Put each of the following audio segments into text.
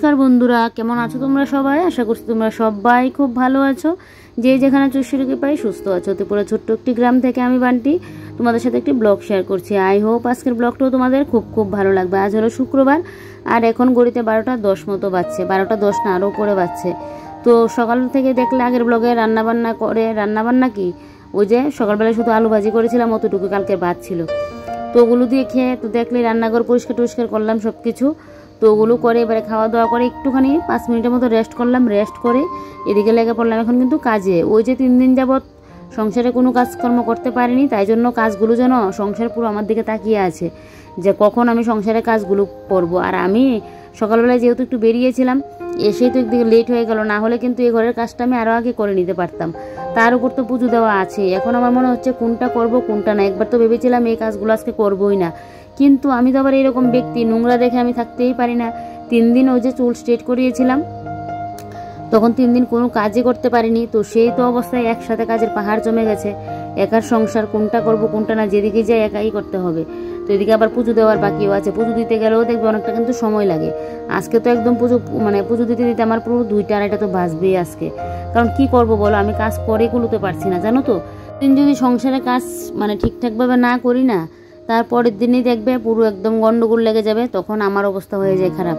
নমস্কার বন্ধুরা, কেমন আছো তোমরা সবাই? আশা করছি তোমরা সবাই খুব ভালো আছো। যে যেখানে চৈশ্বরীকে পাই সুস্থ আছো। ত্রিপুরা ছোট্ট একটি গ্রাম থেকে আমি বান্টি তোমাদের সাথে একটি ব্লগ শেয়ার করছি। আই হোপ আজকের ব্লগটাও তোমাদের খুব খুব ভালো লাগবে। আজ হলো শুক্রবার আর এখন ঘড়িতে 12টা 10 মতো বাজছে, 12টা 10 না আরও উপরে বাজছে। তো সকাল থেকে দেখলে আগের ব্লগে রান্নাবান্না কি ওই যে সকালবেলায় শুধু আলু ভাজি করেছিলাম, অতটুকু কালকের ভাত ছিল। তো ওগুলো দিয়ে খেয়ে তো দেখলে রান্নাঘর পরিষ্কার করলাম সব কিছু। তো ওগুলো করে এবারে খাওয়া দাওয়া করে একটুখানি 5 মিনিটের মতো রেস্ট করলাম। রেস্ট করে এদিকে লেগে পড়লাম এখন কিন্তু কাজে। ওই যে 3 দিন যাবৎ সংসারে কোনো কাজকর্ম করতে পারিনি, তাই জন্য কাজগুলো যেন সংসার পুরো আমার দিকে তাকিয়ে আছে যে কখন আমি সংসারের কাজগুলো করব। আর আমি সকালবেলায় যেহেতু একটু বেরিয়েছিলাম, এসেই তো একদিকে লেট হয়ে গেল, না হলে কিন্তু এই ঘরের কাজটা আমি আরও আগে করে নিতে পারতাম। তার উপর তো পুজো দেওয়া আছে। এখন আমার মনে হচ্ছে কোনটা করব কোনটা না। একবার তো ভেবেছিলাম এই কাজগুলো আজকে করবোই না, কিন্তু আমি তো আবার এরকম ব্যক্তি, নোংরা দেখে আমি থাকতেই পারি না। 3 দিন ওই যে চুল স্ট্রেট করিয়েছিলাম, তখন 3 দিন কোনো কাজই করতে পারিনি। তো সেই তো অবস্থায় একসাথে কাজের পাহাড় জমে গেছে। একার সংসার, কোনটা করব কোনটা না, যেদিকে যাই একাই করতে হবে। তো এদিকে আবার পুজো দেওয়ার বাকিও আছে। পুজো দিতে গেলেও দেখবে অনেকটা কিন্তু সময় লাগে। আজকে তো একদম পুজো দিতে দিতে আমার পুরো 2টা-2:30 তো বাজবেই আজকে। কারণ কি করব বলো, আমি কাজ করে কুলোতে পারছি না, জানো তো। দিন যদি সংসারে কাজ ঠিকঠাকভাবে না করি না, তারপরের দিনই দেখবে পুরো একদম গন্ডগোল লেগে যাবে। তখন আমার অবস্থা হয়ে যায় খারাপ,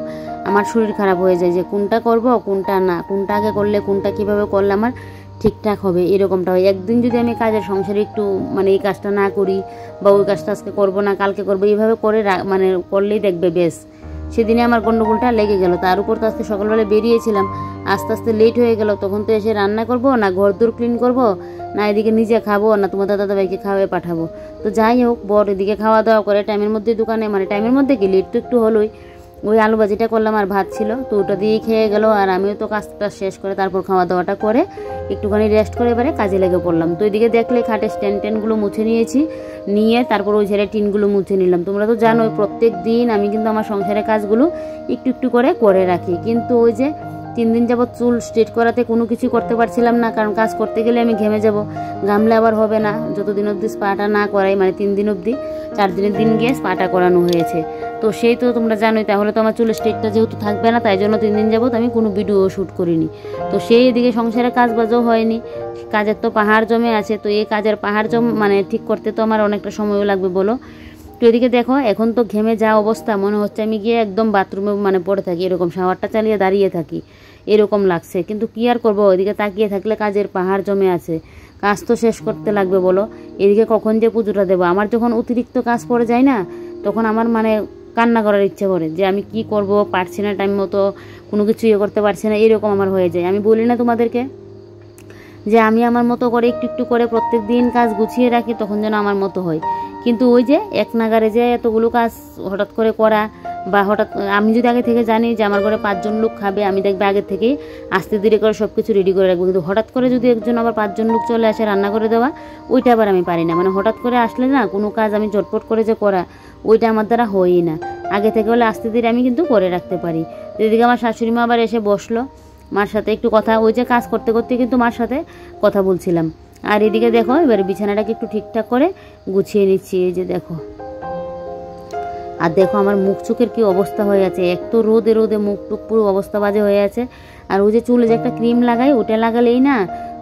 আমার শরীর খারাপ হয়ে যায় যে কোনটা করব কোনটা না, কোনটা আগে করলে কোনটা কিভাবে করলে আমার ঠিকঠাক হবে, এরকমটা হয়। একদিন যদি আমি কাজের সংসারে একটু এই কাজটা না করি, বা ওই কাজটা আজকে করব না কালকে করবো, এইভাবে করে করলেই দেখবে বেশ সেদিনে আমার গন্ডগোলটা লেগে গেল। তার উপর তো আজকে সকালবেলা বেরিয়েছিলাম, আস্তে আস্তে লেট হয়ে গেল। তখন তো এসে রান্না করব না, ঘর দূর ক্লিন করব না, এদিকে নিজে খাবো না তোমার দাদাভাইকে খাওয়াই পাঠাবো। তো যাই হোক, বর এদিকে খাওয়া দাওয়া করে টাইমের মধ্যে দোকানে, টাইমের মধ্যে কি লেট তো একটু হলোই। ওই আলু ভাজিটা করলাম আর ভাত ছিল, তো ওটা দিয়েই খেয়ে গেল। আর আমিও তো কাজটা শেষ করে তারপর খাওয়া দাওয়াটা করে একটুখানি রেস্ট করে এবারে কাজে লেগে পড়লাম। তো এদিকে দেখলে খাটের টেনগুলো মুছে নিয়েছি, নিয়ে তারপর ওই ঝেড়ে টিনগুলো মুছে নিলাম। তোমরা তো জানোই প্রত্যেক দিন আমি কিন্তু আমার সংসারের কাজগুলো একটু একটু করে রাখি। কিন্তু ওই যে 3 দিন যাবৎ চুল স্ট্রেট করাতে কোনো কিছু করতে পারছিলাম না, কারণ কাজ করতে গেলে আমি ঘেমে যাব, ঘামলে আবার হবে না। যতদিন অবধি স্পাটা না করাই, 3 দিন অবধি, 4 দিনের দিন গিয়ে স্পাটা করানো হয়েছে। তো সেই তো তোমরা জানোই, তাহলে তো আমার চুলের স্ট্রেটটা যেহেতু থাকবে না, তাই জন্য 3 দিন যাবৎ আমি কোনো ভিডিও শ্যুট করিনি। তো সেই এদিকে সংসারের কাজ বাজও হয়নি, কাজের তো পাহাড় জমে আছে। তো এই কাজের পাহাড় ঠিক করতে তো আমার অনেকটা সময়ও লাগবে বলো। তো এদিকে দেখো এখন তো ঘেমে যা অবস্থা, মনে হচ্ছে আমি গিয়ে একদম বাথরুমে পড়ে থাকি, এরকম শাওয়ারটা চালিয়ে দাঁড়িয়ে থাকি, এরকম লাগছে। কিন্তু কি আর করবো, ওইদিকে তাকিয়ে থাকলে কাজের পাহাড় জমে আছে, কাজ তো শেষ করতে লাগবে বলো। এদিকে কখন যে পুজোটা দেবো, আমার যখন অতিরিক্ত কাজ পড়ে যায় না, তখন আমার কান্না করার ইচ্ছে করে যে আমি কি করব, পারছি না টাইম মতো, কোনো কিছু করতে পারছি না, এরকম আমার হয়ে যায়। আমি বলি না তোমাদেরকে যে আমি আমার মতো করে একটু একটু করে প্রত্যেক দিন কাজ গুছিয়ে রাখি, তখন যেন আমার মতো হয়। কিন্তু ওই যে এক নাগারে যে এতগুলো কাজ হঠাৎ করে করা, বা হঠাৎ আমি যদি আগে থেকে জানি যে আমার ঘরে 5 জন লোক খাবে, আমি দেখবে আগে থেকেই আস্তে ধীরে করে সব কিছু রেডি করে রাখবো। কিন্তু হঠাৎ করে যদি একজন আবার 5 জন লোক চলে আসে রান্না করে দেওয়া, ওইটা আবার আমি পারি না। হঠাৎ করে আসলে না কোনো কাজ আমি ঝটপট করে যে করা, ওইটা আমার দ্বারা হয়ই না। আগে থেকে হলে আস্তে ধীরে আমি কিন্তু করে রাখতে পারি। তো এদিকে আমার শাশুড়ি মা আবার এসে বসলো, মার সাথে একটু কথা, ওই যে কাজ করতে করতে কিন্তু মার সাথে কথা বলছিলাম। আর এদিকে দেখো এবারে বিছানাটাকে একটু ঠিকঠাক করে গুছিয়ে নিচ্ছি, এই যে দেখো। আর দেখো আমার মুখ চোখের কি অবস্থা হয়ে আছে, এক তো রোদে মুখ টুক পুরো অবস্থা বাজে হয়ে আছে। আর ওই যে চুলে যে একটা ক্রিম লাগাই, ওটা লাগালেই না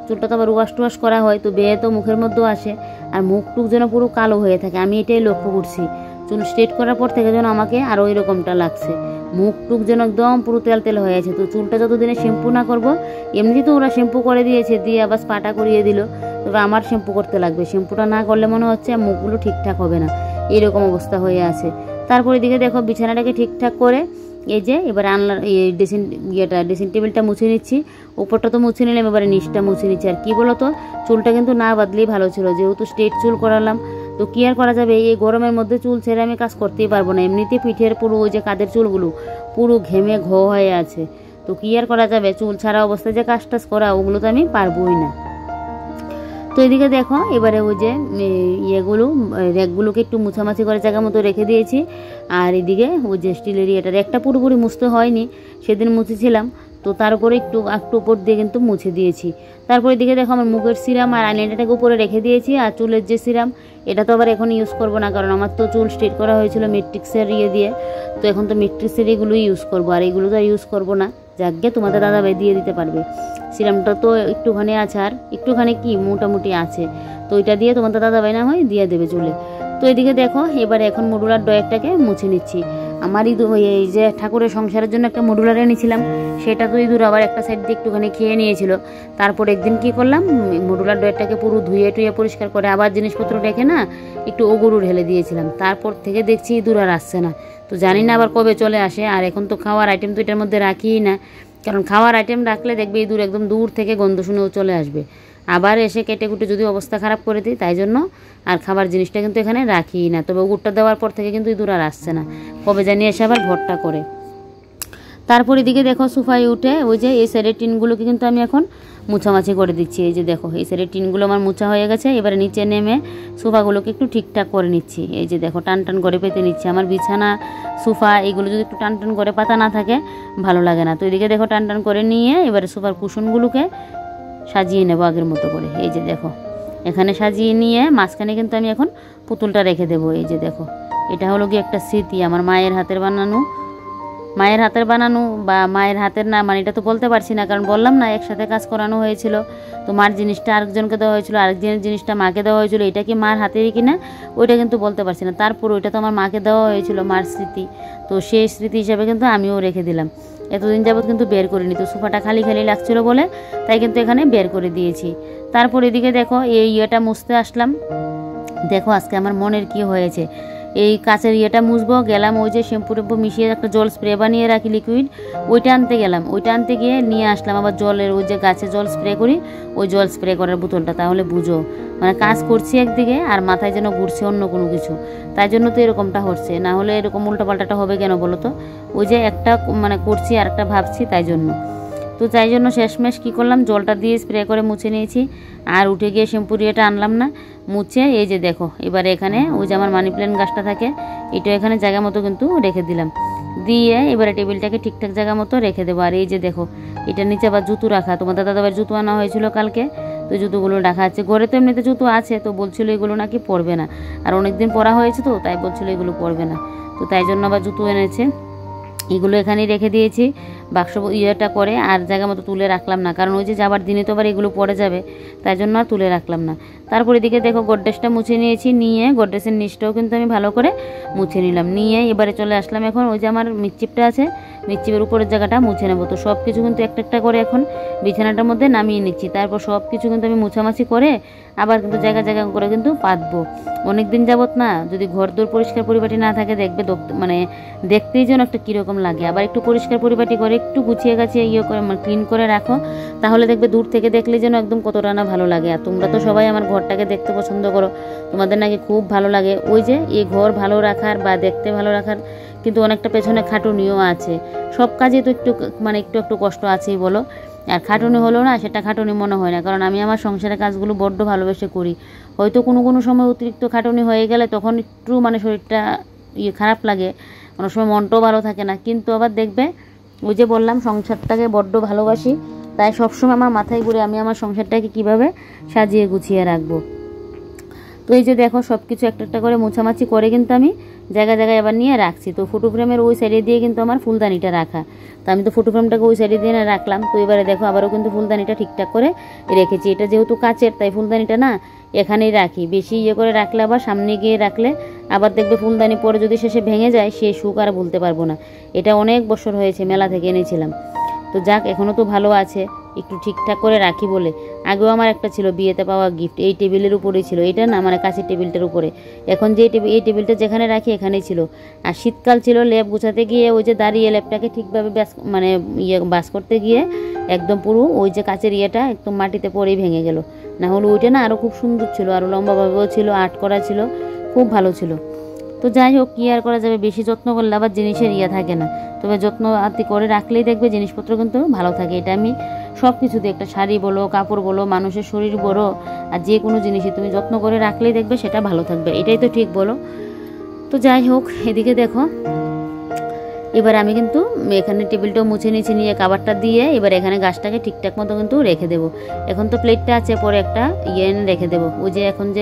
চুলটা তো আবার ওয়াশ করা হয়, তো বেয়ে তো মুখের মধ্যেও আসে, আর মুখ টুক যেন পুরো কালো হয়ে থাকে। আমি এটাই লক্ষ্য করছি, চুল স্ট্রেট করার পর থেকে যেন আমাকে আরও এরকমটা লাগছে, মুখ টুক যেন একদম পুরো তেল হয়ে আছে। তো চুলটা যতদিনে শ্যাম্পু না করবো, এমনি তো ওরা শ্যাম্পু করে দিয়েছে, দিয়ে আবার স্পাটা করিয়ে দিল, তবে আমার শ্যাম্পু করতে লাগবে। শ্যাম্পুটা না করলে মনে হচ্ছে মুখগুলো ঠিকঠাক হবে না, এরকম অবস্থা হয়ে আছে। তারপরে দিকে দেখো বিছানাটাকে ঠিকঠাক করে এই যে এবারে ড্রেসিং টেবিলটা মুছে নিচ্ছি। উপরটা তো মুছে নিলাম, এবারে নিচটা মুছে নিচ্ছি। আর কি বলো তো, চুলটা কিন্তু না বাদলেই ভালো ছিল, যেহেতু স্ট্রেট চুল করালাম। তো কি আর করা যাবে, এই গরমের মধ্যে চুল ছেড়ে আমি কাজ করতেই পারবো না। এমনিতে পিঠের পুরো ওই যে কাঁধের চুলগুলো পুরো ঘেমে হয়ে আছে। তো কি আর করা যাবে, চুল ছাড়া অবস্থায় যে কাজ টাজ করা, ওগুলো তো আমি পারবোই না। তো এদিকে দেখো এবারে ওই যে র্যাকগুলোকে একটু মুছামাছি করে জায়গা মতো রেখে দিয়েছি। আর এদিকে ওই যে স্টিলের র্যাকটা পুরোপুরি মুছতে হয়নি, সেদিন মুছেছিলাম। তো তার উপরে একটু একটু উপর দিয়ে কিন্তু মুছে দিয়েছি। তারপরে দিকে দেখো আমার মুখের সিরাম আর আইলাইনারটাকে উপরে রেখে দিয়েছি। আর চুলের যে সিরাম এটা তো আবার এখন ইউজ করব না, কারণ আমার তো চুল স্ট্রেট করা হয়েছিল মেট্রিক্সের দিয়ে, তো এখন তো মেট্রিক্সের এগুলোই ইউজ করবো, আর এগুলো তো আর ইউজ করবো না। যাকে তোমাদের দাদাভাই দিয়ে দিতে পারবে। সিরামটা তো একটুখানি আছে, আর একটুখানি কি মোটামুটি আছে, তো ওইটা দিয়ে তোমাদের দাদাভাই না হয় দিয়ে দেবে চুলে। তো এদিকে দেখো এবারে এখন মডুলার ড্রয়ারটাকে মুছে নিচ্ছি। আমার ইঁদুর এই যে ঠাকুরের সংসারের জন্য একটা মডুলার এনেছিলাম, সেটা তো ইঁদুর আবার একটা সাইড দিয়ে একটুখানি খেয়ে নিয়েছিল। তারপর একদিন কি করলাম, মডুলার ড্রয়ারটাকে পুরো ধুয়ে টুয়ে পরিষ্কার করে আবার জিনিসপত্র রেখে না একটু ওগরু ঢেলে দিয়েছিলাম। তারপর থেকে দেখছি ইঁদুর আর আসছে না। তো জানি না আবার কবে চলে আসে। আর এখন তো খাওয়ার আইটেম তো এটার মধ্যে রাখিই না, কারণ খাওয়ার আইটেম রাখলে দেখবে ইঁদুর একদম দূর থেকে গন্ধ শুনেও চলে আসবে, আবার এসে কেটে কুটে যদি অবস্থা খারাপ করে দিই। তাই জন্য আর খাবার জিনিসটা কিন্তু এখানে রাখিই না। তবে ওগুরটা দেওয়ার পর থেকে কিন্তু ইঁদুর আর আসছে না, কবে জানিয়ে এসে আবার ঘরটা করে। তারপর এদিকে দেখো সোফায় উঠে ওই যে এই সাইডের টিনগুলোকে কিন্তু আমি এখন মুছামাছি করে দিচ্ছি। এই যে দেখো এই সাইডের টিনগুলো আমার মুছা হয়ে গেছে। এবারে নিচে নেমে সোফাগুলোকে একটু ঠিকঠাক করে নিচ্ছি। এই যে দেখো টান টান করে পেতে নিচ্ছি। আমার বিছানা সোফা এগুলো যদি একটু টান টান করে পাতা না থাকে ভালো লাগে না। তো এদিকে দেখো টান টান করে নিয়ে এবারে সোফার কুশনগুলোকে সাজিয়ে নেবো আগের মতো করে। এই যে দেখো এখানে সাজিয়ে নিয়ে মাঝখানে কিন্তু আমি এখন পুতুলটা রেখে দেবো। এই যে দেখো এটা হলো কি একটা স্মৃতি, আমার মায়ের হাতের বানানো বা মায়ের হাতের না, মানে এটা তো বলতে পারছি না, কারণ বললাম না একসাথে কাজ করানো হয়েছিল। তো মার জিনিসটা আরেকজনকে দেওয়া হয়েছিল, আরেকজনের জিনিসটা মাকে দেওয়া হয়েছিল। এটা কি মার হাতেরই কিনা ওইটা কিন্তু বলতে পারছি না। তারপর ওইটা তো আমার মাকে দেওয়া হয়েছিল, মার স্মৃতি, তো সেই স্মৃতি হিসাবে কিন্তু আমিও রেখে দিলাম। এতদিন যাবৎ কিন্তু বের করিনি, তো সোফাটা খালি খালি লাগছিল বলে তাই কিন্তু এখানে বের করে দিয়েছি। তারপর এদিকে দেখো এই ইয়েটা মুছতে আসলাম। দেখো আজকে আমার মনের কি হয়েছে, এই কাচের ইয়েটা মুছবো গেলাম, ওই যে শ্যাম্পু টেম্পু মিশিয়ে একটা জল স্প্রে বানিয়ে রাখি লিকুইড, ওইটা আনতে গেলাম। ওইটা আনতে গিয়ে নিয়ে আসলাম আবার জলের ওই যে গাছে জল স্প্রে করি ওই জল স্প্রে করার বোতলটা। তাহলে বুঝো মানে কাজ করছি একদিকে আর মাথায় যেন ঘুরছে অন্য কোনো কিছু, তাই জন্য তো এরকমটা হচ্ছে। না হলে এরকম উল্টোপাল্টাটা হবে কেন বলো তো, ওই যে একটা মানে করছি আর একটা ভাবছি, তাই জন্য। তো তাই জন্য শেষমেশ কী করলাম, জলটা দিয়ে স্প্রে করে মুছে নিয়েছি। আর উঠে গিয়ে শ্যাম্পুর ইয়েটা আনলাম না, মুছে এই যে দেখো এবারে এখানে ওই যে আমার মানি প্ল্যান্ট গাছটা থাকে এটা এখানে জায়গা মতো কিন্তু রেখে দিলাম। দিয়ে এবারে টেবিলটাকে ঠিকঠাক জায়গা মতো রেখে দেবো। আর এই যে দেখো এটার নিচে আবার জুতো রাখা, তোমার দাদাবার জুতো আনা হয়েছিল কালকে, তো জুতোগুলো রাখা আছে। ঘরে তো এমনিতে জুতো আছে, তো বলছিল এগুলো নাকি পরবে না, আর অনেকদিন পরা হয়েছে তো তাই বলছিল এগুলো পরবে না, তো তাই জন্য আবার জুতো এনেছে। এগুলো এখানেই রেখে দিয়েছি বাক্স ইয়েটা করে, আর জায়গা মতো তুলে রাখলাম না, কারণ ওই যে যাবার দিনে তো আবার এগুলো পড়ে যাবে, তাই জন্য আর তুলে রাখলাম না। তারপর এদিকে দেখো গোড্রেজটা মুছে নিয়েছি, নিয়ে গোড্রেজের নিচটাও কিন্তু আমি ভালো করে মুছে নিলাম। নিয়ে এবারে চলে আসলাম এখন ওই যে আমার মিটচিপটা আছে, মিটচিপের উপরের জায়গাটা মুছে নেবো। তো সব কিছু কিন্তু একটা একটা করে এখন বিছানাটার মধ্যে নামিয়ে নিচ্ছি। তারপর সব কিছু কিন্তু আমি মুছামাছি করে আবার কিন্তু জায়গা জায়গা করে কিন্তু পাতবো। অনেক দিন যাবত না যদি ঘর দূর পরিষ্কার পরিপাটি না থাকে দেখবে মানে দেখতেই যেন একটা কীরকম লাগে। আবার একটু পরিষ্কার পরিপাটি করে একটু গুছিয়ে গাছিয়ে ইয়ে করে মানে ক্লিন করে রাখো, তাহলে দেখবে দূর থেকে দেখলে যেন একদম কতটা না ভালো লাগে। আর তোমরা তো সবাই আমার ঘরটাকে দেখতে পছন্দ করো, তোমাদের নাকি খুব ভালো লাগে। ওই যে এই ঘর ভালো রাখার বা দেখতে ভালো রাখার কিন্তু অনেকটা পেছনে খাটুনিও আছে। সব কাজে তো একটু মানে একটু কষ্ট আছেই বলো, আর খাটুনি হলো না সেটা খাটুনি মনে হয় না, কারণ আমি আমার সংসারের কাজগুলো বড্ড ভালোবেসে করি। হয়তো কোনো সময় অতিরিক্ত খাটুনি হয়ে গেলে তখন একটু মানে শরীরটা খারাপ লাগে, কোনো সময় মনটাও ভালো থাকে না। কিন্তু আবার দেখবে ওই যে বললাম সংসারটাকে বড্ড ভালোবাসি, তাই সবসময় আমার মাথায় ঘুরে আমি আমার সংসারটাকে কিভাবে সাজিয়ে গুছিয়ে রাখবো। তো এই যে দেখো সব কিছু একটা একটা করে মোছামাছি করে কিন্তু আমি জায়গায় জায়গায় আবার নিয়ে রাখছি। তো ফটো ফ্রেমের ওই সাইডে দিয়ে কিন্তু আমার ফুলদানিটা রাখা, তো আমি তো ফটো ফ্রেমটাকে ওই সাইডে দিয়ে রাখলাম। তো এবারে দেখো আবারও কিন্তু ফুলদানিটা ঠিকঠাক করে রেখেছি। এটা যেহেতু কাচের তাই ফুলদানিটা না এখানেই রাখি, বেশি ইয়ে করে রাখলে আবার সামনে গিয়ে রাখলে আবার দেখবে ফুলদানি পরে যদি শেষে ভেঙে যায় সে সুখ আর ভুলতে পারবো না। এটা অনেক বছর হয়েছে মেলা থেকে এনেছিলাম, তো যাক এখনও তো ভালো আছে, একটু ঠিকঠাক করে রাখি বলে। আগেও আমার একটা ছিল বিয়েতে পাওয়া গিফট, এই টেবিলের উপরেই ছিল, এটা না মানে কাছের টেবিলটার উপরে। এখন যে এই টেবিলটা যেখানে রাখি এখানেই ছিল। আর শীতকাল ছিল, লেপ গুছাতে গিয়ে ওই যে দাঁড়িয়ে লেপটাকে ঠিকভাবে মানে বাস করতে গিয়ে একদম পুরো ওই যে কাচের ইয়েটা একদম মাটিতে পরেই ভেঙে গেল। না হলে ওইটা না আরও খুব সুন্দর ছিল, আরও লম্বাভাবেও ছিল, আর্ট করা ছিল, খুব ভালো ছিল। তো যাই হোক কী আর করা যাবে, বেশি যত্ন করলে আবার জিনিসের থাকে না, তবে যত্ন আত্মি করে রাখলেই দেখবে জিনিসপত্র কিন্তু ভালো থাকে। এটা আমি সব কিছুতে, একটা শাড়ি বলো, কাপড় বলো, মানুষের শরীর বলো, আর যে কোনো জিনিসই তুমি যত্ন করে রাখলেই দেখবে সেটা ভালো থাকবে, এটাই তো ঠিক বলো। তো যাই হোক এদিকে দেখো এবার আমি কিন্তু এখানে টেবিলটাও মুছে নিয়েছি, নিয়ে কাভারটা দিয়ে এবার এখানে গাছটাকে ঠিকঠাক মতো কিন্তু রেখে দেবো। এখন তো প্লেটটা আছে, পরে একটা এনে রেখে দেবো। ওই যে এখন যে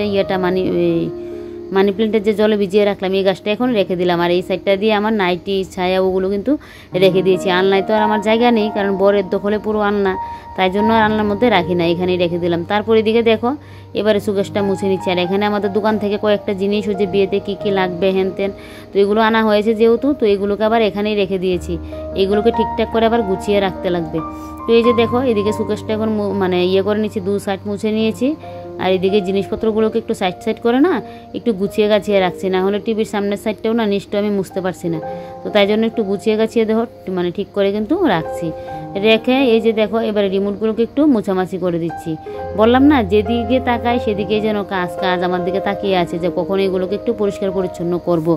মানি প্ল্যান্টের যে জলে ভিজিয়ে রাখলাম, এই গাছটা এখন রেখে দিলাম। আর এই সাইডটা দিয়ে আমার নাইটি ছায়া ওগুলো কিন্তু রেখে দিয়েছি। আলনায় তো আর আমার জায়গা নেই, কারণ বরের দখলে পুরো আলনা, তাই জন্য আর আলনার মধ্যে রাখি না, এখানেই রেখে দিলাম। তারপর এদিকে দেখো এবারে সুকেশটা মুছে নিচ্ছি। আর এখানে আমাদের দোকান থেকে কয়েকটা জিনিস, ওই যে বিয়েতে কী কী লাগবে হেনতেন, তো এগুলো আনা হয়েছে যেহেতু, তো এগুলোকে আবার এখানেই রেখে দিয়েছি। এগুলোকে ঠিকঠাক করে আবার গুছিয়ে রাখতে লাগবে। তো এই যে দেখো এদিকে সুকেশটা এখন করে নিচ্ছি, 2 সাইড মুছে নিয়েছি। আর এদিকে জিনিসপত্রগুলোকে একটু সাইড করে না একটু গুছিয়ে গাছিয়ে রাখছি, না হলে টিভির সামনের সাইডটাও না নিচটা আমি মুছতে পারছি না। তো তাই জন্য একটু গুছিয়ে গাছিয়ে দেখো ঠিক করে কিন্তু রাখছি। রেখে এই যে দেখো এবারে রিমোটগুলোকে একটু মোছামাছি করে দিচ্ছি। বললাম না যেদিকে তাকাই সেদিকে যেন কাজ আমার দিকে তাকিয়ে আছে, যে কখন এগুলোকে একটু পরিষ্কার পরিচ্ছন্ন করব।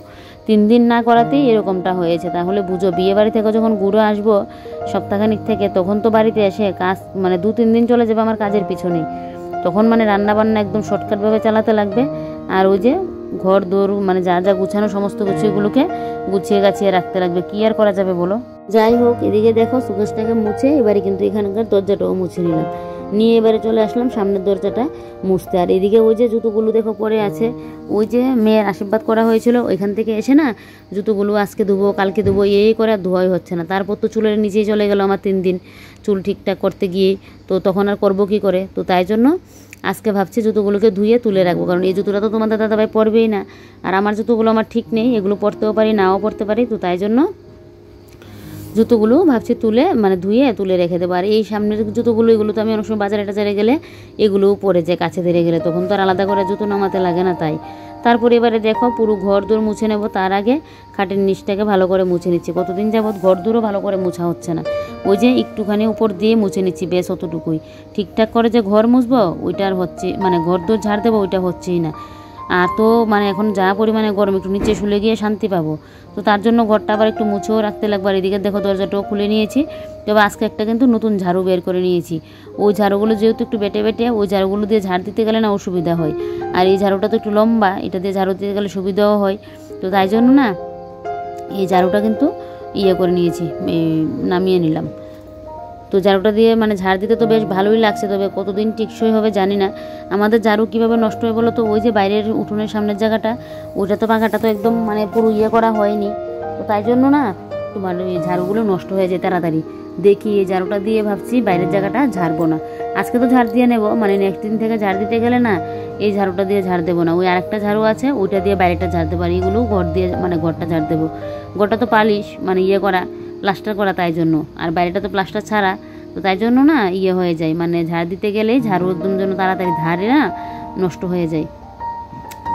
3 দিন না করাতেই এরকমটা হয়েছে। তাহলে বুঝো বিয়ে বাড়ি থেকে যখন ঘুরে আসবো সপ্তাহখানিক থেকে, তখন তো বাড়িতে এসে কাজ 2-3 দিন চলে যাবে আমার কাজের পিছনে। তখন রান্না বান্না একদম শর্টকাটভাবে চালাতে লাগবে। আর ওই যে ঘর দৌড় যা যা গুছানো সমস্ত কিছু এগুলোকে গুছিয়ে গাছিয়ে রাখতে লাগবে, কি আর করা যাবে বলো। যাই হোক এদিকে দেখো সুকেশটাকে মুছে এবারে কিন্তু এখানকার দরজাটাও মুছে নিলাম, নিয়ে এবারে চলে আসলাম সামনের দরজাটা মুছতে। আর এদিকে ওই যে জুতোগুলো দেখো পরে আছে, ওই যে মেয়ের আশীর্বাদ করা হয়েছিল ওইখান থেকে এসে না জুতোগুলো আজকে ধুবো কালকে ধুবো এই করে আর ধোয়াই হচ্ছে না। তারপর তো চুলের নিচেই চলে গেল আমার 3 দিন চুল ঠিকঠাক করতে গিয়েই, তো তখন আর করবো কী করে। তো তাই জন্য আজকে ভাবছি জুতোগুলোকে ধুয়ে তুলে রাখবো, কারণ এই জুতোটা তো তোমাদের দাদাভাই পরবেই না। আর আমার জুতোগুলো আমার ঠিক নেই, এগুলো পরতেও পারি নাও পরতে পারি। তো তাই জন্য জুতোগুলো ভাবছি তুলে ধুয়ে তুলে রেখে দেবো। আর এই সামনের জুতোগুলো এগুলো তো আমি অনেক সময় বাজারে টাজারে গেলে এগুলোও পরে যায়, কাছে ধরে গেলে তখন তো আর আলাদা করে জুতো নামাতে লাগে না। তাই তারপরে এবারে দেখো পুরো ঘর দৌড় মুছে নেবো। তার আগে খাটের নিচটাকে ভালো করে মুছে নিচ্ছি, কতদিন যাবৎ ঘর দৌড়ও ভালো করে মোছা হচ্ছে না। ওই যে একটুখানি উপর দিয়ে মুছে নিচ্ছি, বেশ অতটুকুই। ঠিকঠাক করে যে ঘর মুছবো ওইটা আর হচ্ছে ঘর দৌড় ঝাড় দেবো ওইটা হচ্ছেই না। আর তো এখন যা পরিমাণে গরম, একটু নিচে শুলে গিয়ে শান্তি পাবো। তো তার জন্য ঘরটা আবার একটু মুছেও রাখতে লাগবে। আর এদিকে দেখো দরজাটাও খুলে নিয়েছি। তবে আজকে একটা কিন্তু নতুন ঝাড়ু বের করে নিয়েছি। ওই ঝাড়ুগুলো যেহেতু একটু বেটে ওই ঝাড়ুগুলো দিয়ে ঝাড় দিতে গেলে না অসুবিধা হয়। আর এই ঝাড়ুটা তো একটু লম্বা, এটা দিয়ে ঝাড়ু দিতে গেলে সুবিধাও হয়। তো তাই জন্য না এই ঝাড়ুটা কিন্তু করে নিয়েছি, নামিয়ে নিলাম। তো ঝাড়ুটা দিয়ে ঝাড় দিতে তো বেশ ভালোই লাগছে, তবে কতদিন টিকসই হবে জানি না। আমাদের ঝাড়ু কীভাবে নষ্ট হয়ে বলো তো, ওই যে বাইরের উঠোনের সামনের জায়গাটা ওইটা তো পাখাটা তো একদম পুরো করা হয়নি। তো তাই জন্য না এই ঝাড়ুগুলো নষ্ট হয়ে যায় তাড়াতাড়ি। দেখি এই ঝাড়ুটা দিয়ে ভাবছি বাইরের জায়গাটা ঝাড়বো না, আজকে তো ঝাড় দিয়ে নেবো, নেক্সট দিন থেকে ঝাড় দিতে গেলে না এই ঝাড়ুটা দিয়ে ঝাড় দেবো না। ওই আরেকটা ঝাড়ু আছে ওইটা দিয়ে বাইরেটা ঝাড় দেবো। আর এইগুলো ঘর দিয়ে ঘরটা ঝাড় দেবো। ঘরটা তো পালিশ করা প্লাস্টার করা, তাই জন্য। আর বাইরেটা তো প্লাস্টার ছাড়া, তো তাই জন্য না হয়ে যায়, ঝাড় দিতে গেলেই ঝাড়ু একদম যেন তাড়াতাড়ি ধারে না নষ্ট হয়ে যায়।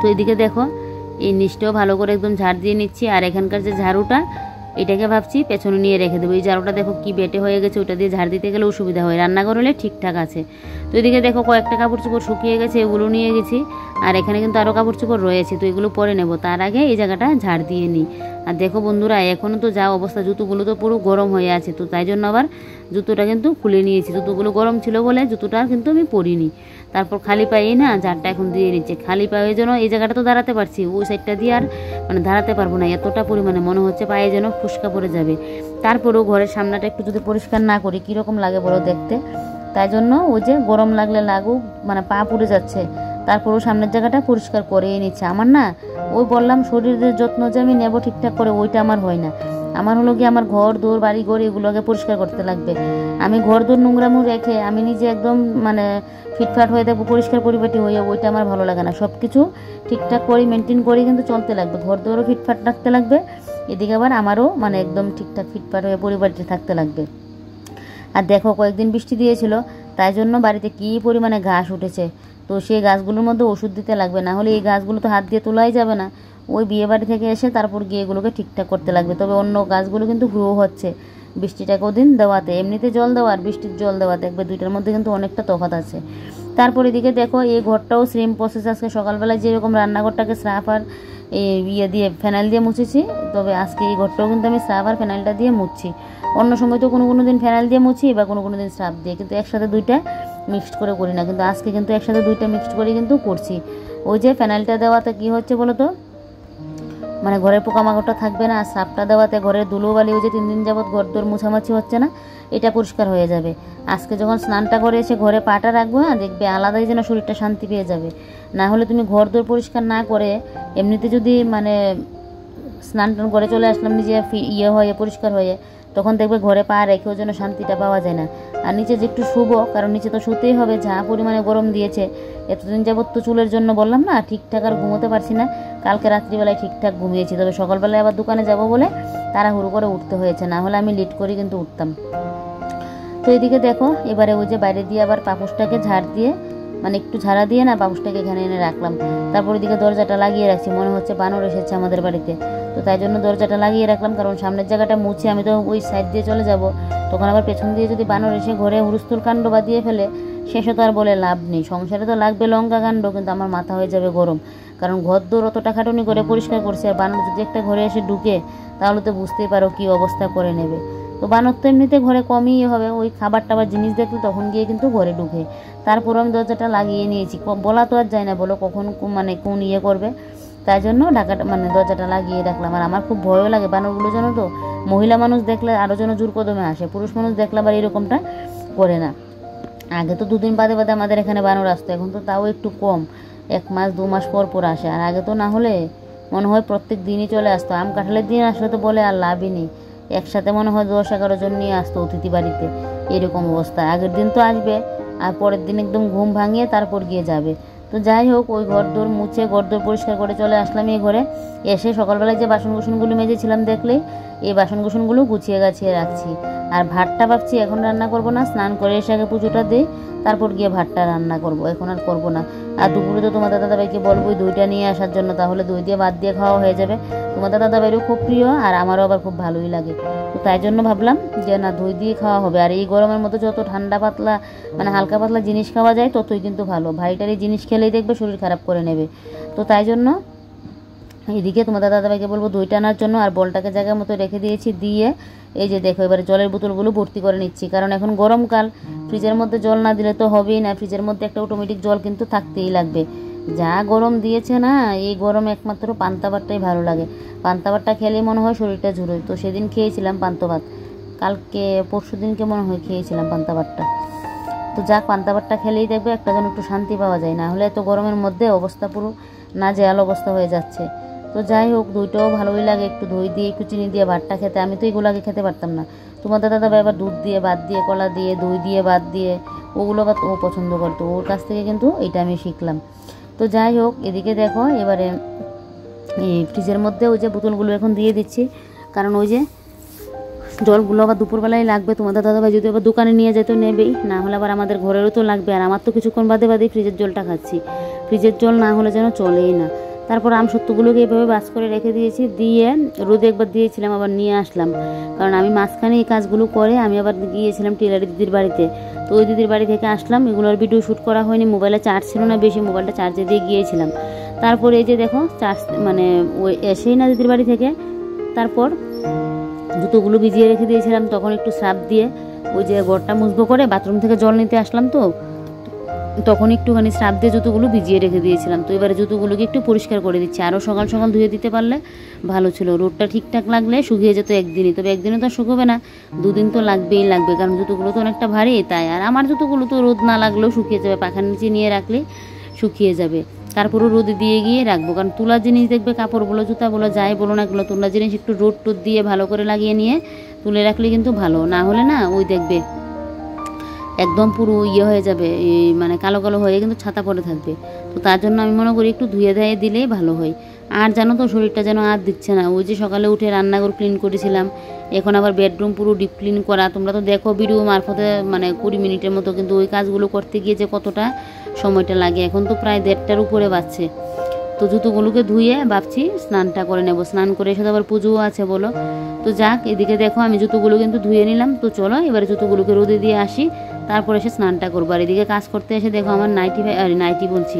তো এদিকে দেখো এই নিচটাও ভালো করে একদম ঝাড় দিয়ে নিচ্ছি। আর এখানকার যে ঝাড়ুটা এটাকে ভাবছি পেছনে নিয়ে রেখে দেবো। এই ঝাড়ুটা দেখো কি বেটে হয়ে গেছে, ওটা দিয়ে ঝাড় দিতে গেলেও সুবিধা হয়, রান্নাঘর হলে ঠিকঠাক আছে। তো এদিকে দেখো কয়েকটা কাপড় চোপড় শুকিয়ে গেছে, এগুলো নিয়ে গেছি। আর এখানে কিন্তু আরও কাপড় চোপড় রয়েছে, তো এগুলো পরে নেব, তার আগে এই জায়গাটা ঝাড় দিয়ে নিই। আর দেখো বন্ধুরা এখনও তো যা অবস্থা, জুতোগুলো তো পুরো গরম হয়ে আছে। তো তাই জন্য আবার জুতোটা কিন্তু খুলে নিয়েছি, জুতোগুলো গরম ছিল বলে জুতোটা কিন্তু আমি পরিনি। তারপর খালি পায়ে না ঝাড়টা এখন দিয়ে নিচ্ছে, খালি পায়ে যেন এই জায়গাটা তো দাঁড়াতে পারছি, ওই সাইডটা দিয়ে আর দাঁড়াতে পারবো না, এতটা পরিমাণে মনে হচ্ছে পায়ে যেন ফুসকা পড়ে যাবে। তারপরেও ঘরের সামনাটা একটু যদি পরিষ্কার না করি কীরকম লাগে বলো দেখতে। তাই জন্য ওই যে গরম লাগলে লাগুক, পা পুড়ে যাচ্ছে, তারপরেও সামনের জায়গাটা পরিষ্কার করেই নিচ্ছে। আমার না ওই বললাম শরীরের যত্ন যে আমি নেবো ঠিকঠাক করে, ওইটা আমার হয় না। আমার হলো কি আমার ঘর দৌড় বাড়ি ঘর এগুলোকে পরিষ্কার করতে লাগবে। আমি ঘর দৌড় নোংরামু রেখে আমি নিজে একদম ফিটফাট হয়ে থাকবো, পরিষ্কার পরিপাটি হয়ে, ওইটা আমার ভালো লাগে না। সব কিছু ঠিকঠাক করে মেনটেন করে কিন্তু চলতে লাগবে, ঘর দৌড়ও ফিটফাট রাখতে লাগবে, এদিকে আবার আমারও একদম ঠিকঠাক ফিটফাট হয়ে পরিপাটি থাকতে লাগবে। আর দেখো কয়েকদিন বৃষ্টি দিয়েছিল, তাই জন্য বাড়িতে কী পরিমাণে ঘাস উঠেছে। তো সেই গাছগুলোর মধ্যে ওষুধ দিতে লাগবে, না হলে এই গাছগুলো তো হাত দিয়ে তোলাই যাবে না। ওই বিয়ে বাড়ি থেকে এসে তারপর গিয়ে এগুলোকে ঠিকঠাক করতে লাগবে। তবে অন্য গাছগুলো কিন্তু গ্রো হচ্ছে বৃষ্টিটা কদিন দেওয়াতে, এমনিতে জল দেওয়া আর বৃষ্টির জল দেওয়াতে একবার দুইটার মধ্যে কিন্তু অনেকটা তফাৎ আছে। তারপর এদিকে দেখো এই ঘরটাও সেম প্রসেস। আজকে সকালবেলায় যেরকম রান্নাঘরটাকে স্রাফ আর দিয়ে ফেনাইল দিয়ে মুছেছি, তবে আজকে এই ঘরটাও কিন্তু আমি স্রাফ আর ফেনাইলটা দিয়ে মুছছি। অন্য সময় তো কোনো দিন ফেনাইল দিয়ে মুছি বা কোনো দিন স্রাফ দিয়ে, কিন্তু একসাথে দুইটা মিক্সড করে করি না। কিন্তু আজকে কিন্তু একসাথে দুইটা মিক্সড করে কিন্তু করছি। ওই যে ফেনাইলটা দেওয়াতে কি হচ্ছে বলো তো, মানে ঘরের পোকামাকড়টা থাকবে না। আর সাপটা দেওয়াতে ঘরের ধুলোবালি ওই যে 3 দিন যাবৎ ঘর দোর মুছামাছি হচ্ছে না, এটা পরিষ্কার হয়ে যাবে। আজকে যখন স্নানটা করে এসে ঘরে পাটা রাখবো, হ্যাঁ দেখবে আলাদাই যেন শরীরটা শান্তি পেয়ে যাবে। না হলে তুমি ঘর দোর পরিষ্কার না করে এমনিতে যদি মানে স্নান টান করে চলে আসলাম নিজে হয়ে পরিষ্কার হয়ে, তখন দেখবে ঘরে পা রেখেও যেন শান্তিটা পাওয়া যায় না। আর নিচে যে একটু শুবো, কারণ নিচে তো শুতেই হবে, যা পরিমাণে গরম দিয়েছে। এতদিন যাবৎ তো চুলের জন্য বললাম না ঠিকঠাক আর ঘুমোতে পারছি না। কালকে রাত্রিবেলায় ঠিকঠাক ঘুমিয়েছি, তবে সকালবেলায় আবার দোকানে যাব বলে তাড়াহুড়ো করে উঠতে হয়েছে, না হলে আমি লেট করে কিন্তু উঠতাম। তো এদিকে দেখো এবারে ওই যে বাইরে দিয়ে আবার পাপোশটাকে ঝাড় দিয়ে মানে একটু ঝাড়া দিয়ে না পাপোশটাকে এখানে এনে রাখলাম। তারপর এদিকে দরজাটা লাগিয়ে রাখছি, মনে হচ্ছে বানর এসেছে আমাদের বাড়িতে। তো তাই জন্য দরজাটা লাগিয়ে রাখলাম, কারণ সামনের জায়গাটা মুছে আমি তো ওই সাইড দিয়ে চলে যাব, তখন আবার পেছন দিয়ে যদি বানর এসে ঘরে হুলস্থুল কাণ্ড বাঁধিয়ে ফেলে, শেষে তো আর বলে লাভ নেই। সংসারে তো লাগবে লঙ্কা কাণ্ড, কিন্তু আমার মাথা হয়ে যাবে গরম, কারণ ঘর দোর অতটা খাটুনি করে পরিষ্কার করছে, আর বানর যদি একটা ঘরে এসে ঢুকে তাহলে তো বুঝতেই পারো কী অবস্থা করে নেবে। তো বানর তো এমনিতে ঘরে কমই হবে, ওই খাবার টাবার জিনিস দেখলে তখন গিয়ে কিন্তু ঘরে ঢুকে। তারপর আমি দরজাটা লাগিয়ে নিয়েছি, বলা তো আর যায় না বলো কখন মানে কোন ইয়ে করবে, তাই জন্য ঢাকাটা মানে দরজাটা লাগিয়ে রাখলাম। আর আমার খুব ভয়ও লাগে বানরগুলো, জানো তো মহিলা মানুষ দেখলে আরও যেন জোর কদমে আসে, পুরুষ মানুষ দেখলে আবার এরকমটা করে না। আগে তো 2 দিন বাদে বাদে আমাদের এখানে বানর আসতো, এখন তো তাও একটু কম, 1 মাস 2 মাস পর পর আসে। আর আগে তো না হলে মনে হয় প্রত্যেক দিনই চলে আসতো। আম কাঁঠালের দিন আসলে তো বলে আর লাভই নেই, একসাথে মনে হয় 10-11 জন নিয়ে আসতো অতিথি বাড়িতে, এরকম অবস্থা। আগের দিন তো আসবে আর পরের দিন একদম ঘুম ভাঙিয়ে তারপর গিয়ে যাবে। তো যাই হোক, ওই ঘর দোর মুছে ঘর দোর পরিষ্কার করে চলে আসলাম এই ঘরে। এসে সকালবেলায় যে বাসন কুসনগুলো মেজেছিলাম দেখলেই, এই বাসন কুসনগুলো গুছিয়ে গাছিয়ে রাখছি। আর ভাতটা ভাবছি এখন রান্না করব না, স্নান করে এসে আগে পুজোটা দিই, তারপর গিয়ে ভাতটা রান্না করব, এখন আর করব না। আর দুপুরে তো তোমার দাদাভাইকে বলবোই দইটা নিয়ে আসার জন্য, তাহলে দই দিয়ে ভাত দিয়ে খাওয়া হয়ে যাবে। তোমার দাদাভাইয়েরও খুব প্রিয় আর আমারও আবার খুব ভালোই লাগে, তো তাই জন্য ভাবলাম যে না দই দিয়ে খাওয়া হবে। আর এই গরমের মধ্যে যত ঠান্ডা পাতলা মানে হালকা পাতলা জিনিস খাওয়া যায় ততই কিন্তু ভালো, ভারীটারি জিনিস খেলেই দেখবে শরীর খারাপ করে নেবে। তো তাই জন্য এদিকে তোমাদের দাদাভাইকে বলবো দই টানার জন্য, আর বলটাকে জায়গার মতো রেখে দিয়েছি। দিয়ে এই যে দেখো এবারে জলের বোতলগুলো ভর্তি করে নিচ্ছি, কারণ এখন গরমকাল, ফ্রিজের মধ্যে জল না দিলে তো হবেই না, ফ্রিজের মধ্যে একটা অটোমেটিক জল কিন্তু থাকতেই লাগবে। যা গরম দিয়েছে না, এই গরমে একমাত্র পান্তা ভাতটাই ভালো লাগে। পান্তা ভাতটা খেলেই মনে হয় শরীরটা ঝুরোয়। তো সেদিন খেয়েছিলাম পান্তা ভাত, কালকে পরশু দিনকে মনে হয় খেয়েছিলাম পান্তা ভাতটা। তো যাক, পান্তা ভাতটা খেলেই দেখবে একটা যেন একটু শান্তি পাওয়া যায়, না হলে এত গরমের মধ্যে অবস্থা পুরো নাজেহাল অবস্থা হয়ে যাচ্ছে। তো যাই হোক, দইটাও ভালোই লাগে, একটু দই দিয়ে একটু চিনি দিয়ে ভাতটা খেতে। আমি তো এগুলো আগে খেতে পারতাম না, তোমার দাদাভাই আবার দুধ দিয়ে ভাত দিয়ে, কলা দিয়ে, দই দিয়ে ভাত দিয়ে, ওগুলো আবার ও পছন্দ করতো, ওর কাছ থেকে কিন্তু এটা আমি শিখলাম। তো যাই হোক, এদিকে দেখো এবারে এই ফ্রিজের মধ্যে ওই যে বোতলগুলো এখন দিয়ে দিচ্ছি, কারণ ওই যে জলগুলো আবার দুপুরবেলায় লাগবে। তোমাদের দাদাভাই যদি আবার দোকানে নিয়ে যেত নেবেই, না হলে আবার আমাদের ঘরেরও তো লাগবে। আর আমার তো কিছুক্ষণ বাদে বাদেই ফ্রিজের জলটা খাচ্ছি, ফ্রিজের জল না হলে যেন চলেই না। তারপর আমসত্ত্বগুলোকে এইভাবে বাস করে রেখে দিয়েছি, দিয়ে রোদে একবার দিয়েছিলাম, আবার নিয়ে আসলাম, কারণ আমি মাঝখানে এই কাজগুলো করে আমি আবার গিয়েছিলাম টেলারি দিদির বাড়িতে। তো ওই দিদির বাড়ি থেকে আসলাম, এগুলোর ভিডিও শ্যুট করা হয়নি, মোবাইলে চার্জ ছিল না বেশি, মোবাইলটা চার্জে দিয়ে গিয়েছিলাম। তারপরে এই যে দেখো চার্জ মানে ওই এসেই না দিদির বাড়ি থেকে, তারপর জুতোগুলো ভিজিয়ে রেখে দিয়েছিলাম, তখন একটু সার্ফ দিয়ে ওই যে ঘরটা মুছবো করে বাথরুম থেকে জল নিতে আসলাম, তো তখন একটুখানি সার্ফ দিয়ে জুতোগুলো ভিজিয়ে রেখে দিয়েছিলাম। তো এবারে জুতোগুলোকে একটু পরিষ্কার করে দিচ্ছি, আরও সকাল সকাল ধুয়ে দিতে পারলে ভালো ছিল। রোদটা ঠিকঠাক লাগলে শুকিয়ে যেত একদিনই, তবে একদিনে তো শুকোবে না, 2 দিন তো লাগবেই লাগবে, কারণ জুতোগুলো তো অনেকটা ভারী তাই। আর আমার জুতোগুলো তো রোদ না লাগলেও শুকিয়ে যাবে, পাখার নিচে নিয়ে রাখলে শুকিয়ে যাবে। তারপরও রোদে দিয়ে গিয়ে রাখবো, কারণ তুলা জিনিস দেখবে কাপড় বলো জুতা বলো যাই বলো না, এগুলো তুলা জিনিস একটু রোদ টোদ দিয়ে ভালো করে লাগিয়ে নিয়ে তুলে রাখলে কিন্তু ভালো, না হলে না ওই দেখবে একদম পুরো ইয়ে হয়ে যাবে, মানে কালো কালো হয়ে কিন্তু ছাতা পড়ে থাকবে। তো তার জন্য আমি মনে করি একটু ধুয়ে ধুয়ে দিলেই ভালো হয়। আর জানো তো শরীরটা যেন আর দিচ্ছে না, ওই যে সকালে উঠে রান্নাঘর ক্লিন করেছিলাম, এখন আবার বেডরুম পুরো ডিপ ক্লিন করা, তোমরা তো দেখো ভিডিও মারফতে মানে 20 মিনিটের মতো, কিন্তু ওই কাজগুলো করতে গিয়ে যে কতটা সময়টা লাগে, এখন তো প্রায় 1:30টার উপরে বাজছে। তো জুতোগুলোকে ধুয়ে ভাবছি স্নানটা করে নেব, স্নান করে এসে তো আবার পুজোও আছে বলো। তো যাক, এদিকে দেখো আমি জুতোগুলো কিন্তু ধুয়ে নিলাম। তো চলো এবারে জুতোগুলোকে রোদে দিয়ে আসি, তারপর এসে স্নানটা করবো। আর এদিকে কাজ করতে এসে দেখো আমার নাইটি বলছি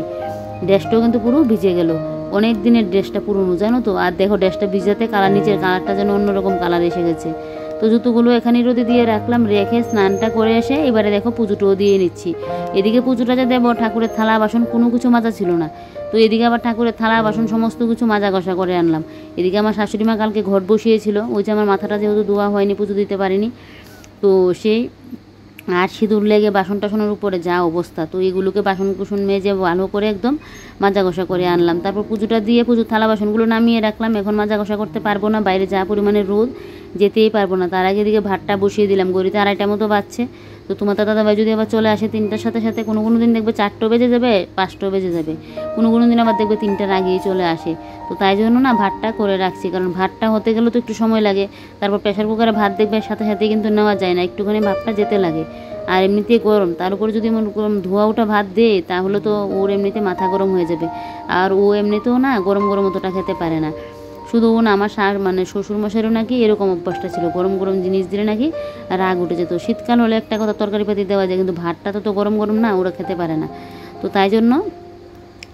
ড্রেসটাও কিন্তু পুরো ভিজে গেল, অনেক দিনের ড্রেসটা পুরনো জানো তো। আর দেখো ড্রেসটা ভিজাতে কালার, নিচের কালারটা যেন অন্যরকম কালার এসে গেছে। তো জুতোগুলো এখানেই রোদে দিয়ে রাখলাম, রেখে স্নানটা করে এসে এবারে দেখো পুজোটাও দিয়ে নিচ্ছি। এদিকে পুজোটা যে দেবো, ঠাকুরের থালা বাসন কোনো কিছু মাজা ছিল না, তো এদিকে আবার ঠাকুরের থালা বাসন সমস্ত কিছু মাজা ঘষা করে আনলাম। এদিকে আমার শাশুড়ি মা কালকে ঘট বসিয়েছিল, ওই যে আমার মাথাটা যেহেতু ধোয়া হয়নি, পুজো দিতে পারিনি, তো সেই আর সিঁদুর লেগে বাসন টাসনের উপরে যা অবস্থা, তো এইগুলোকে বাসন কুসন মেজে ভালো করে একদম মাজা ঘষা করে আনলাম। তারপর পুজোটা দিয়ে পুজোর থালা বাসনগুলো নামিয়ে রাখলাম। এখন মাজা ঘষা করতে পারবো না, বাইরে যা পরিমাণে রোদ, যেতেই পারবো না। তার আগে এদিকে ভাতটা বসিয়ে দিলাম, গড়িতে 2:30 মতো বাজছে। তো তোমার দাদাভাই যদি আবার চলে আসে 3টার সাথে সাথে, কোনো কোনো দিন দেখবে 4টা বেজে যাবে, 5টাও বেজে যাবে, কোনো কোনো দিন আবার দেখবে 3টার আগেই চলে আসে। তো তাই জন্য না ভাতটা করে রাখছি, কারণ ভাতটা হতে গেলেও তো একটু সময় লাগে। তারপর প্রেশার কুকারে ভাত দেখবে সাথে সাথে কিন্তু নেওয়া যায় না, একটুখানি ভাতটা যেতে লাগে। আর এমনিতেই গরম, তার উপরে যদি মনে করুন ধোয়া ওটা ভাত দেয়, তাহলে তো ওর এমনিতে মাথা গরম হয়ে যাবে। আর ও এমনিতেও না গরম গরম অতটা খেতে পারে না। শুধু ও না, আমার মানে শ্বশুরমশাইরও নাকি এরকম অভ্যাসটা ছিল, গরম গরম জিনিস দিলে নাকি রাগ উঠে যেত। শীতকাল হলে একটা কথা তরকারি পাতি দেওয়া যায়, কিন্তু ভাতটা তো গরম গরম না, ওরা খেতে পারে না। তো তাই জন্য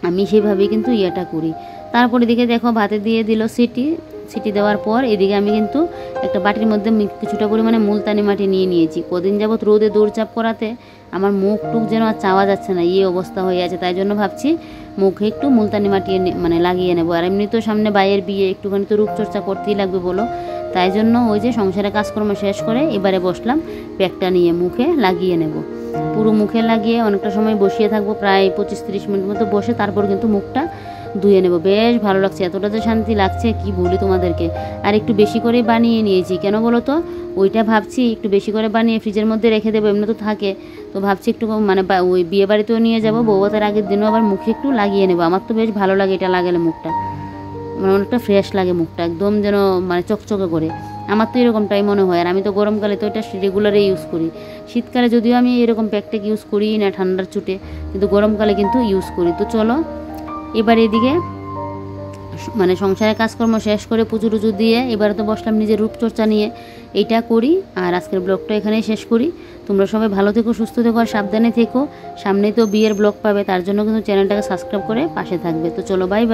আমি সেইভাবেই কিন্তু ইয়েটা করি। তারপর এদিকে দেখো ভাতে দিয়ে দিল সিটি দেওয়ার পর এদিকে আমি কিন্তু একটা বাটির মধ্যে কিছুটা পরিমাণে মুলতানি মাটি নিয়ে নিয়েছি। কদিন যাবত রোদে দৌড়চাপ করাতে আমার মুখ টুক যেন আর চাওয়া যাচ্ছে না, এই অবস্থা হয়ে আছে। তাই জন্য ভাবছি মুখে একটু মুলতানি মাটি মানে লাগিয়ে নেবো। আর এমনি তো সামনে বাইয়ের বিয়ে, একটুখানি তো রূপচর্চা করতেই লাগবে বলো। তাই জন্য ওই যে সংসারে কাজকর্ম শেষ করে এবারে বসলাম প্যাকটা নিয়ে মুখে লাগিয়ে নেব। পুরো মুখে লাগিয়ে অনেকটা সময় বসিয়ে থাকবো, প্রায় 25-30 মিনিট মতো বসে তারপর কিন্তু মুখটা ধুয়ে নেব। বেশ ভালো লাগছে, এতটা যে শান্তি লাগছে কি বলি তোমাদেরকে। আর একটু বেশি করে বানিয়ে নিয়েছি, কেন বলো তো, ওইটা ভাবছি একটু বেশি করে বানিয়ে ফ্রিজের মধ্যে রেখে দেবো, এমনি তো থাকে। তো ভাবছি একটু মানে ওই বিয়ে বাড়িতেও নিয়ে যাবো, বৌভাতের আগের দিনও আবার মুখে একটু লাগিয়ে নেবো। আমার তো বেশ ভালো লাগে এটা লাগালে, মুখটা মানে অনেকটা ফ্রেশ লাগে, মুখটা একদম যেন মানে চকচকে করে। আমার তো এরকমটাই মনে হয়। আর আমি তো গরমকালে তো এটা রেগুলারে ইউজ করি। শীতকালে যদিও আমি এরকম প্যাকটেক ইউজ করি না ঠান্ডার চুটে, কিন্তু গরমকালে কিন্তু ইউজ করি। তো চলো এবার এদিকে মানে সংসারের কাজকর্ম শেষ করে পুজো টুজো দিয়ে এবারে তো বসলাম নিজের রূপচর্চা নিয়ে, এইটা করি। আর আজকের ব্লগটা এখানেই শেষ করি। তোমরা সবাই ভালো থেকো, সুস্থ থেকো, আর সাবধানে থেকো। সামনেই তো বিয়ের ব্লগ পাবে, তার জন্য কিন্তু চ্যানেলটাকে সাবস্ক্রাইব করে পাশে থাকবে। তো চলো বাই বাই।